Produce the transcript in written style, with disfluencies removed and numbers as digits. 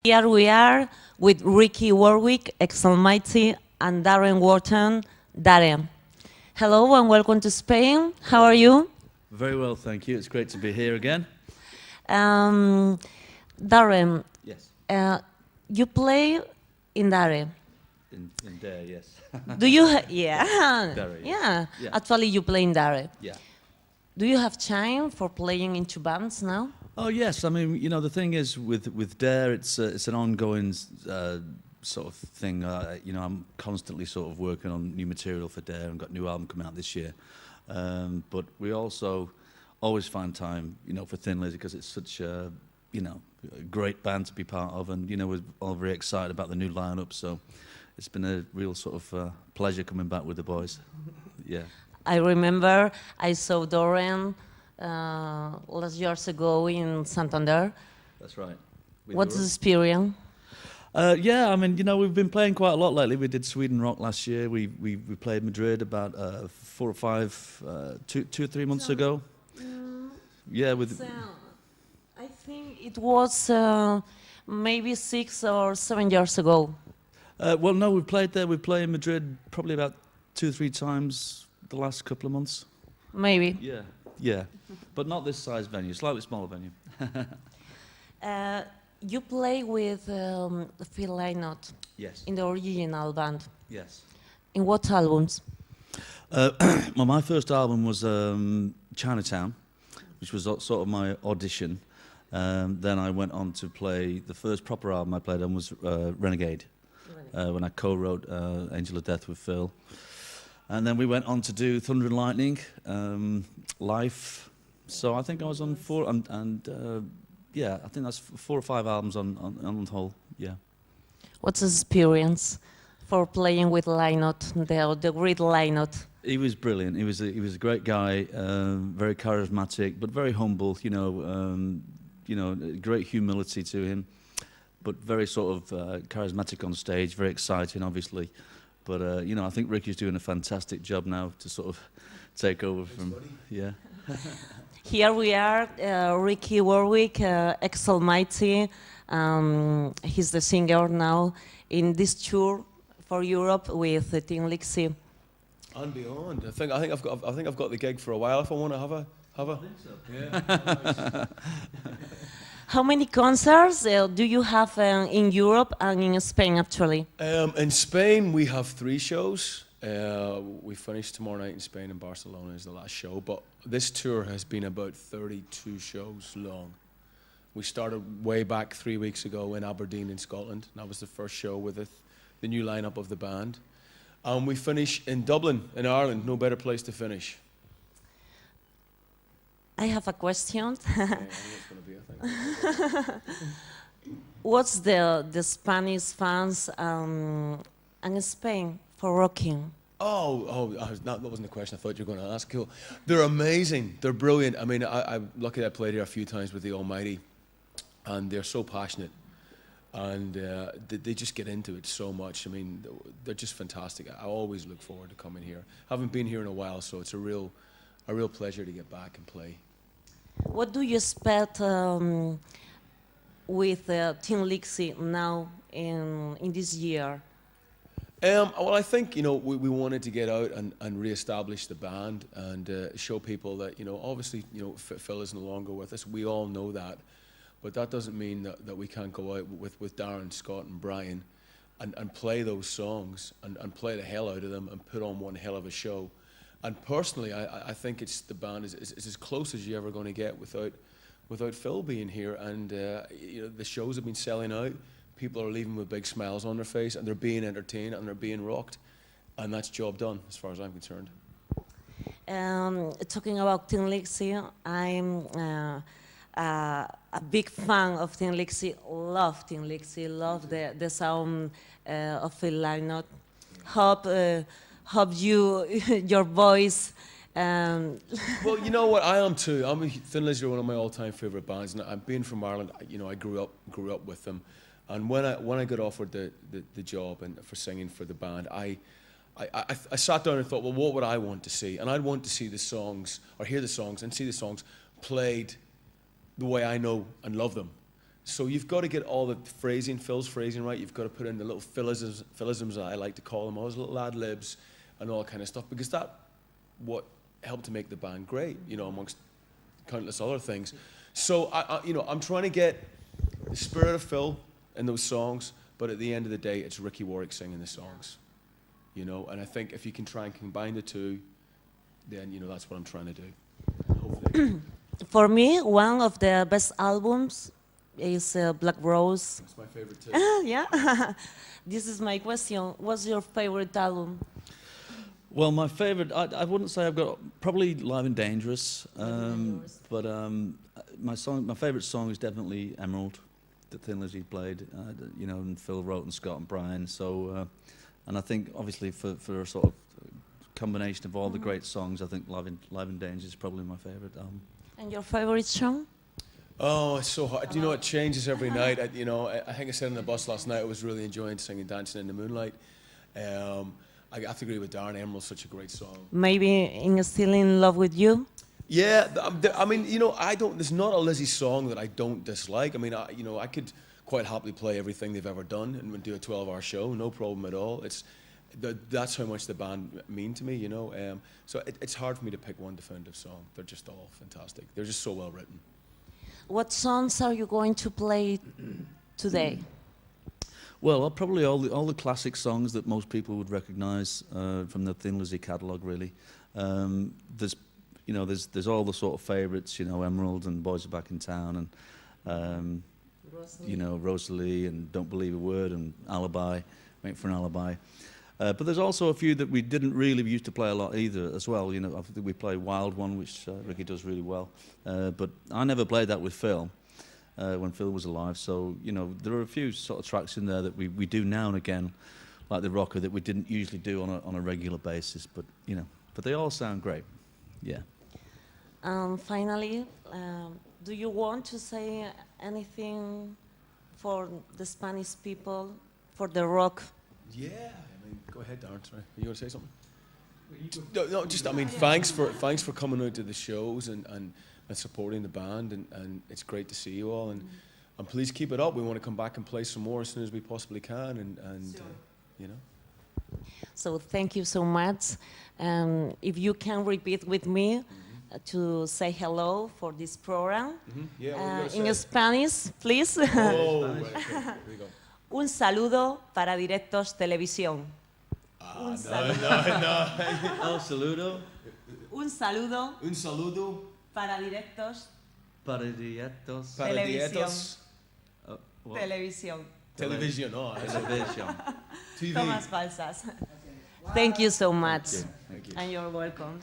Here we are with Ricky Warwick, Almighty, and Darren Wharton. Darren. Hello and welcome to Spain. How are you? Very well, thank you. It's great to be here again. Darren, Yes. you play in Dare. In Dare, yes. Do you? Yeah. Dare, Yeah. yeah. Actually, you play in Dare. Yeah. Do you have time for playing in two bands now? Oh yes. I mean, you know, the thing is with Dare, it's an ongoing sort of thing. You know, I'm constantly sort of working on new material for Dare and got a new album coming out this year. But we also always find time, you know, for Thin Lizzy because it's such a, you know, a great band to be part of, and you know, we're all very excited about the new lineup. So it's been a real sort of pleasure coming back with the boys. Yeah. I remember I saw Darren last years ago in Santander. That's right. What's the experience? Yeah, I mean, you know, we've been playing quite a lot lately. We did Sweden Rock last year. We played Madrid about 4 or 5, 2 or 3 months ago. Yeah, with. I think it was maybe 6 or 7 years ago. Well, no, we've played there. We played in Madrid probably about 2 or 3 times the last couple of months. Maybe. Yeah, yeah, but not this size venue. Slightly smaller venue. You play with Phil Lynott. Yes. In the original band. Yes. In what albums? Well, my first album was Chinatown, which was sort of my audition. Then I went on to play, the first proper album I played on was Renegade, when I co-wrote Angel of Death with Phil. And then we went on to do Thunder and Lightning, Life. So I think I was on 4, yeah, I think that's 4 or 5 albums on the whole, yeah. What's the experience for playing with Lynott, the great Lynott? He was brilliant. He was a great guy, very charismatic, but very humble. You know, great humility to him, but very sort of charismatic on stage. Very exciting, obviously. But you know, I think Ricky's doing a fantastic job now to sort of take over from. Yeah. Here we are, Ricky Warwick, Almighty. He's the singer now in this tour for Europe with Thin Lizzy. And beyond. I think I've got the gig for a while. If I want to have a. I think so. Yeah. How many concerts do you have in Europe and in Spain, actually? In Spain, we have 3 shows. We finish tomorrow night in Spain, and Barcelona is the last show. But this tour has been about 32 shows long. We started way back 3 weeks ago in Aberdeen in Scotland. That was the first show with the new lineup of the band. And we finish in Dublin, in Ireland. No better place to finish. I have a question. Yeah, I think it's going to be a thing. What's the Spanish fans and Spain for rocking? That wasn't the question I thought you were going to ask. Cool. They're amazing. They're brilliant. I mean, I'm lucky that I played here a few times with the Almighty, and they're so passionate, and they just get into it so much. I mean, they're just fantastic. I always look forward to coming here. Haven't been here in a while, so it's a real pleasure to get back and play. What do you expect with Thin Lizzy now in this year? Well, I think, you know, we wanted to get out and re-establish the band and show people that, you know, obviously, you know, Phil is no longer with us. We all know that. But that doesn't mean that we can't go out with Darren, Scott and Brian and play those songs and play the hell out of them and put on one hell of a show. And personally, I think it's the band is as close as you're ever going to get without Phil being here. And you know, the shows have been selling out. People are leaving with big smiles on their face, and they're being entertained and they're being rocked, and that's job done as far as I'm concerned. Talking about Thin Lizzy, I'm a big fan of Thin Lizzy. Love Thin Lizzy. Love the sound of Phil Lynott. Hope your voice. Well, you know what, I am too. Thin Lizzy are one of my all-time favorite bands, and I'm being from Ireland. You know, I grew up with them, and when I got offered the job and for singing for the band, I sat down and thought, well, what would I want to see? And I'd want to see the songs, or hear the songs, and see the songs played the way I know and love them. So you've got to get all the phrasing, Phil's phrasing right. You've got to put in the little philisms I like to call them, all those little ad libs and all that kind of stuff, because that what helped to make the band great, you know, amongst countless other things. So you know, I'm trying to get the spirit of Phil in those songs, but at the end of the day, it's Ricky Warwick singing the songs, you know. And I think if you can try and combine the two, then you know that's what I'm trying to do. Hopefully. For me, one of the best albums is Black Rose. That's my favorite too. Yeah. This is my question. What's your favorite album? Well, my favourite, I wouldn't say I've got, probably Live and Dangerous, but my favourite song is definitely Emerald, that Thin Lizzy played, you know, and Phil wrote and Scott and Brian. So, and I think obviously for a sort of combination of all the great songs, I think Live and Dangerous is probably my favourite album. And your favourite song? Oh, it's so hard. You know, it changes every night. You know, I think I said on the bus last night I was really enjoying singing Dancing in the Moonlight. I have to agree with Darren, Emerald's such a great song. Maybe Still in Love with You? Yeah, I mean, you know, there's not a Lizzy song that I don't dislike. I mean, you know, I could quite happily play everything they've ever done and do a 12-hour show, no problem at all. That's how much the band mean to me, you know. So it's hard for me to pick one definitive song. They're just all fantastic. They're just so well written. What songs are you going to play today? Well, probably all the classic songs that most people would recognise from the Thin Lizzy catalogue, really. There's all the sort of favourites, you know, Emerald and Boys Are Back in Town, and you know, Rosalie and Don't Believe a Word and Alibi, Wait for an Alibi. But there's also a few that we didn't really used to play a lot either as well. You know, I think we play Wild One, which Ricky does really well. But I never played that with Phil when Phil was alive. So, you know, there are a few sort of tracks in there that we do now and again, like the Rocker, that we didn't usually do on a regular basis. But, you know, but they all sound great. Yeah. Finally, do you want to say anything for the Spanish people, for the rock? Yeah. Go ahead, Darren. Sorry, you want to say something? No, just I mean, thanks for coming out to the shows and supporting the band, and it's great to see you all, and please keep it up. We want to come back and play some more as soon as we possibly can, and sure. You know. So thank you so much. If you can repeat with me to say hello for this program in Spanish, please. Oh, right, okay. Here we go. Un saludo para Directos Televisión. Un saludo. Un saludo. Un saludo. Para Directos. Para Directos. Televisión. Televisión. Televisión, no. Televisión. Tomas falsas. Thank you so much. Thank you. And you're welcome.